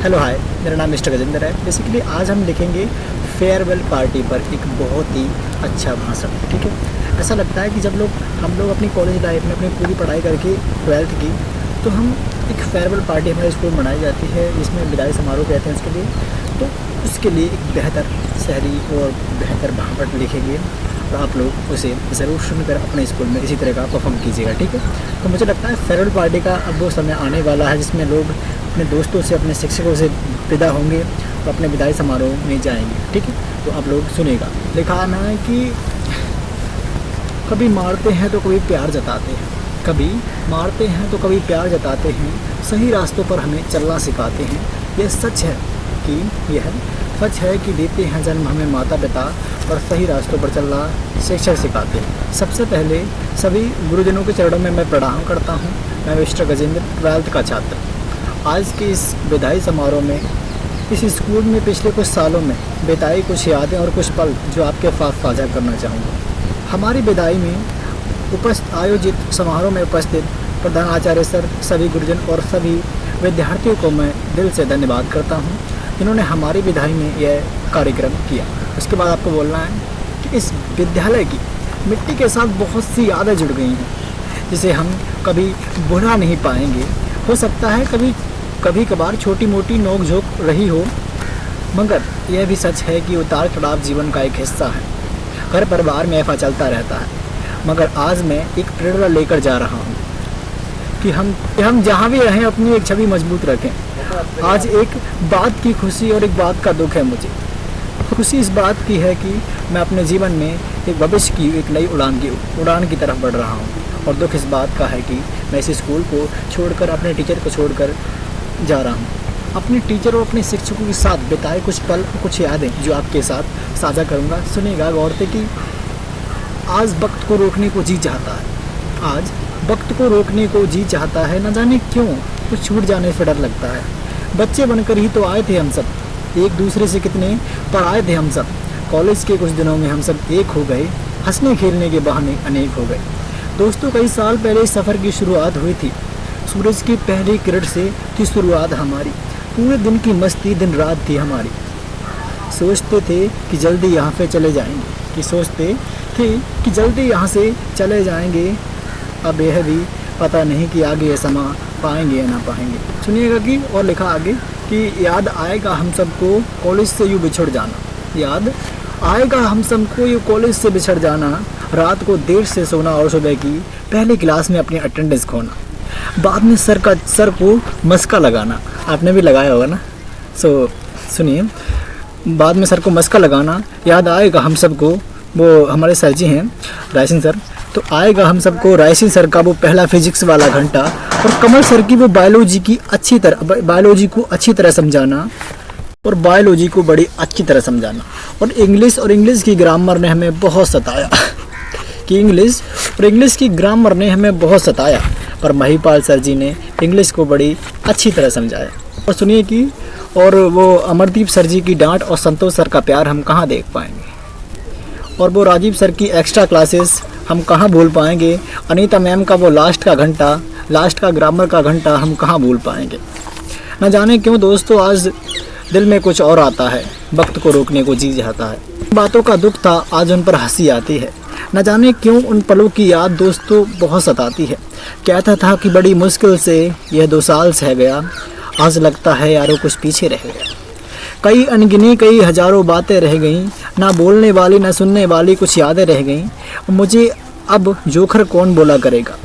Hello hi, मेरा नाम mister Gajendra है। बेसिकली आज हम लिखेंगे फेयरवेल पार्टी पर एक बहुत ही अच्छा भाषण। ठीक है, ऐसा लगता है कि जब हम लोग अपनी कॉलेज लाइफ में अपनी पूरी पढ़ाई करके 12th की, तो हम एक फेयरवेल पार्टी हमारे स्कूल में मनाई जाती है, जिसमें विदाई समारोह कहते हैं उसके लिए। तो उसके लिए एक बेहतर शहरी और बेहतर भाषण लिखेंगे और आप लोग उसे ज़रूर सुनकर अपने स्कूल में इसी तरह का परफॉर्म कीजिएगा। ठीक है, तो मुझे लगता है फेयरवेल पार्टी का अब वो समय आने वाला है जिसमें लोग अपने दोस्तों से, अपने शिक्षकों से विदा होंगे तो अपने विदाई समारोह में जाएंगे। ठीक है, तो आप लोग सुनेगा। लिखा ना है कि कभी मारते हैं तो कभी प्यार जताते हैं, कभी मारते हैं तो कभी प्यार जताते हैं, सही रास्तों पर हमें चलना सिखाते हैं। यह सच है कि देते हैं जन्म हमें माता पिता और सही रास्तों पर चलना शिक्षक सिखाते हैं। सबसे पहले सभी गुरुजनों के चरणों में मैं प्रणाम करता हूँ। मैं मिस्टर गजेंद्र 12th का छात्र आज के इस विदाई समारोह में इस स्कूल में पिछले कुछ सालों में बिताई कुछ यादें और कुछ पल जो आपके साथ साझा करना चाहूँगा। हमारी विदाई में आयोजित समारोह में उपस्थित प्रधान आचार्य सर, सभी गुरुजन और सभी विद्यार्थियों को मैं दिल से धन्यवाद करता हूँ जिन्होंने हमारी विदाई में यह कार्यक्रम किया। उसके बाद आपको बोलना है कि इस विद्यालय की मिट्टी के साथ बहुत सी यादें जुड़ गई हैं जिसे हम कभी भुला नहीं पाएंगे। हो सकता है कभी कभार छोटी मोटी नोक झोंक रही हो, मगर यह भी सच है कि उतार चढ़ाव जीवन का एक हिस्सा है। घर परिवार में ऐसा चलता रहता है, मगर आज मैं एक प्रेरणा लेकर जा रहा हूँ कि हम जहाँ भी रहें अपनी एक छवि मजबूत रखें। आज एक बात की खुशी और एक बात का दुख है मुझे। खुशी इस बात की है कि मैं अपने जीवन में एक भविष्य की एक नई उड़ान की तरफ बढ़ रहा हूँ, और दुख इस बात का है कि मैं इस स्कूल को छोड़कर, अपने टीचर को छोड़कर जा रहा हूँ। अपने टीचर और अपने शिक्षकों के साथ बिताए कुछ पल, कुछ यादें जो आपके साथ साझा करूँगा। सुनिएगा गौर से कि आज वक्त को रोकने को जी चाहता है, आज वक्त को रोकने को जी चाहता है। न जाने क्यों कुछ छूट जाने से डर लगता है। बच्चे बनकर ही तो आए थे हम सब, एक दूसरे से कितने पढ़ाए थे हम सब। कॉलेज के कुछ दिनों में हम सब एक हो गए, हंसने खेलने के बहाने अनेक हो गए। दोस्तों, कई साल पहले इस सफ़र की शुरुआत हुई थी। सूरज की पहली किरण से थी शुरुआत हमारी, पूरे दिन की मस्ती दिन रात थी हमारी। सोचते थे कि जल्दी यहाँ से चले जाएंगे, अब यह भी पता नहीं कि आगे ये समा पाएंगे या ना पाएंगे। सुनिएगा कि और लिखा आगे कि याद आएगा हम सबको कॉलेज से यूँ बिछड़ जाना, याद आएगा हम सबको ये कॉलेज से बिछड़ जाना, रात को देर से सोना और सुबह की पहली क्लास में अपनी अटेंडेंस खोना, बाद में सर को मस्का लगाना। आपने भी लगाया होगा ना। सुनिए, बाद में सर को मस्का लगाना। याद आएगा हम सबको, वो हमारे सर जी हैं रायसिंह सर, तो आएगा हम सबको रायसिंह सर का वो पहला फिजिक्स वाला घंटा, और कमल सर की वो बायोलॉजी को अच्छी तरह समझाना, और बायोलॉजी को बड़ी अच्छी तरह समझाना। और इंग्लिश की ग्रामर ने हमें बहुत सताया पर महिपाल सर जी ने इंग्लिश को बड़ी अच्छी तरह समझाया। और सुनिए कि और वो अमरदीप सर जी की डांट और संतोष सर का प्यार हम कहाँ देख पाएंगे, और वो राजीव सर की एक्स्ट्रा क्लासेस हम कहाँ भूल पाएंगे। अनीता मैम का वो लास्ट का ग्रामर का घंटा हम कहाँ भूल पाएंगे। न जाने क्यों दोस्तों आज दिल में कुछ और आता है, वक्त को रोकने को जी जाता है। बातों का दुख था, आज उन पर हंसी आती है। न जाने क्यों उन पलों की याद दोस्तों बहुत सताती है। कहता था कि बड़ी मुश्किल से यह 2 साल सह गया, आज लगता है यारों कुछ पीछे रह गया। कई अनगिनी कई हजारों बातें रह गईं, ना बोलने वाली ना सुनने वाली कुछ यादें रह गईं। मुझे अब जोखर कौन बोला करेगा,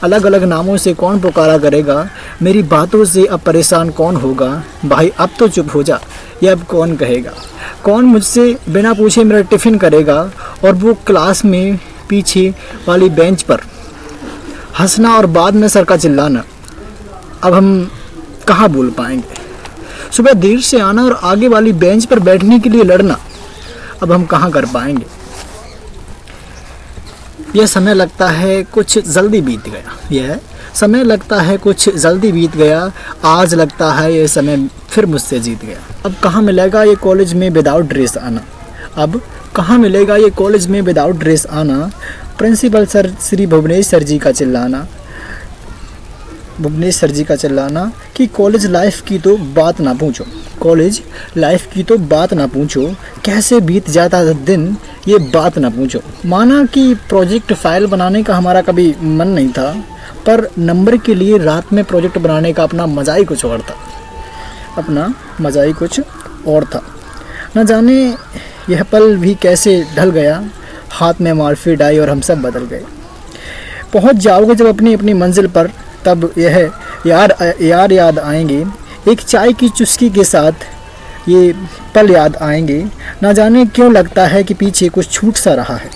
अलग अलग नामों से कौन पुकारा करेगा, मेरी बातों से अब परेशान कौन होगा। भाई अब तो चुप हो जा, ये अब कौन कहेगा, कौन मुझसे बिना पूछे मेरा टिफ़िन करेगा। और वो क्लास में पीछे वाली बेंच पर हंसना और बाद में सर का चिल्लाना, अब हम कहाँ भूल पाएंगे। सुबह देर से आना और आगे वाली बेंच पर बैठने के लिए लड़ना, अब हम कहाँ कर पाएंगे। यह समय लगता है कुछ जल्दी बीत गया, आज लगता है ये समय फिर मुझसे जीत गया। अब कहाँ मिलेगा ये कॉलेज में विदाउट ड्रेस आना, principal sir Shri Bhuvnesh sir ji का चिल्लाना, भुवनेश सर जी का चिल्लाना कि कॉलेज लाइफ की तो बात ना पूछो, कॉलेज लाइफ की तो बात ना पूछो, कैसे बीत जाता दिन ये बात ना पूछो। माना कि प्रोजेक्ट फाइल बनाने का हमारा कभी मन नहीं था, पर नंबर के लिए रात में प्रोजेक्ट बनाने का अपना मज़ा ही कुछ और था, अपना मज़ा ही कुछ और था। न जाने यह पल भी कैसे ढल गया, हाथ में मार्फी डाई और हम सब बदल गए। पहुंच जाओगे जब अपनी अपनी मंजिल पर, तब यह याद आएंगे, एक चाय की चुस्की के साथ ये पल याद आएंगे। न जाने क्यों लगता है कि पीछे कुछ छूट सा रहा है,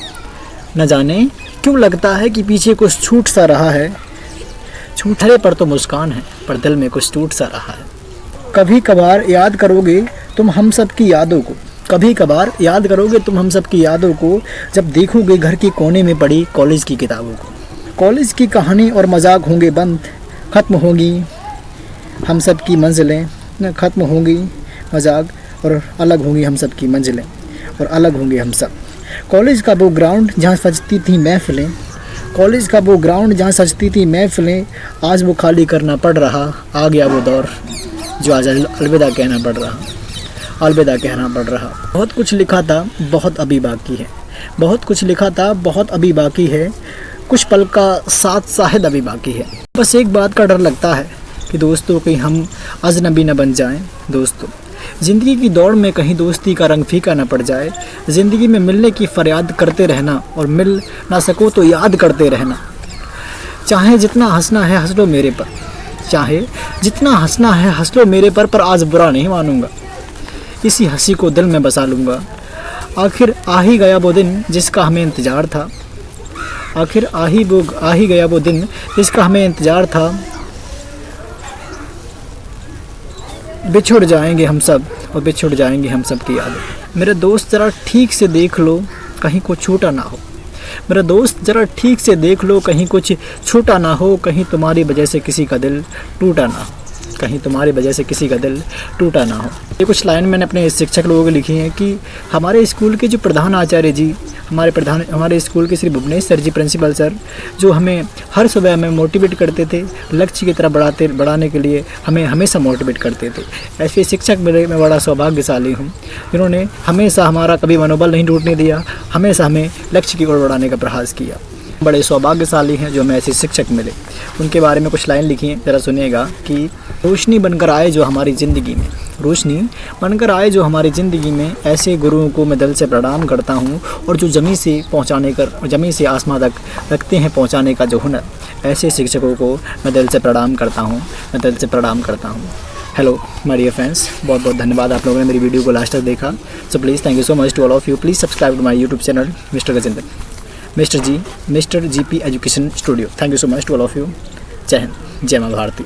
न जाने क्यों लगता है कि पीछे कुछ छूट सा रहा है। छूटरे पर तो मुस्कान है, पर दिल में कुछ टूट सा रहा है। कभी कभार याद करोगे तुम हम सब की यादों को, कभी कभार याद करोगे तुम हम सब की यादों को, जब देखोगे घर के कोने में पड़ी कॉलेज की किताबों को। कॉलेज की कहानी और मजाक होंगे बंद, ख़त्म होंगी हम सब की मंजिलें, ख़त्म होंगी मजाक और अलग होंगी हम सब की मंजिलें, और अलग होंगे हम सब। कॉलेज का वो ग्राउंड जहाँ सजती थी महफिलें, कॉलेज का वो ग्राउंड जहाँ सजती थी महफिलें, आज वो खाली करना पड़ रहा। आ गया वो दौर जो आज अलविदा कहना पड़ रहा, अलविदा कहना पड़ रहा। बहुत कुछ लिखा था, बहुत अभी बाकी है, बहुत कुछ लिखा था, बहुत अभी बाकी है, कुछ पल का साथ शायद अभी बाकी है। बस एक बात का डर लगता है कि दोस्तों कहीं हम अजनबी न बन जाएं। दोस्तों ज़िंदगी की दौड़ में कहीं दोस्ती का रंग फीका न पड़ जाए। ज़िंदगी में मिलने की फरियाद करते रहना, और मिल ना सको तो याद करते रहना। चाहे जितना हंसना है हंस लो मेरे पर, चाहे जितना हंसना है हंस लो मेरे पर आज बुरा नहीं मानूंगा, इसी हंसी को दिल में बसा लूँगा। आखिर आ ही गया वो दिन जिसका हमें इंतज़ार था, आखिर आ ही गया वो दिन जिसका हमें इंतज़ार था। बिछुड़ जाएंगे हम सब, और बिछुड़ जाएंगे हम सब की यादें। मेरे दोस्त ज़रा ठीक से देख लो कहीं कुछ छूटा ना हो, मेरा दोस्त ज़रा ठीक से देख लो कहीं कुछ छूटा ना हो, कहीं तुम्हारी वजह से किसी का दिल टूटा ना हो, कहीं तुम्हारी वजह से किसी का दिल टूटा ना हो। ये कुछ लाइन मैंने अपने शिक्षक लोगों को लिखी हैं कि हमारे स्कूल के जो प्रधान आचार्य जी, हमारे स्कूल के श्री भुवनेश सर जी प्रिंसिपल सर, जो हमें हर सुबह हमें मोटिवेट करते थे, लक्ष्य की तरफ बढ़ाने के लिए हमें हमेशा मोटिवेट करते थे। ऐसे शिक्षक मिले मैं बड़ा सौभाग्यशाली हूँ, जिन्होंने हमेशा हमारा कभी मनोबल नहीं टूटने दिया, हमेशा हमें लक्ष्य की ओर बढ़ाने का प्रयास किया। बड़े सौभाग्यशाली हैं जो हमें ऐसे शिक्षक मिले। उनके बारे में कुछ लाइन लिखी हैं, ज़रा सुनिएगा कि रोशनी बनकर आए जो हमारी ज़िंदगी में, रोशनी बनकर आए जो हमारी ज़िंदगी में, ऐसे गुरुओं को मैं दिल से प्रणाम करता हूँ, और जो ज़मीन से आसमां तक रखते हैं पहुँचाने का जो हुनर, ऐसे शिक्षकों को मैं दिल से प्रणाम करता हूँ, मैं दिल से प्रणाम करता हूँ। हेलो माय डियर फ्रेंड्स, बहुत बहुत धन्यवाद आप लोगों ने मेरी वीडियो को लास्ट तक देखा। So please thank you so much to all of you. Please subscribe to my YouTube channel mister Gajendra, mister GP education studio. Thank you so much to all of you. जय हिंद, जय माँ भारती।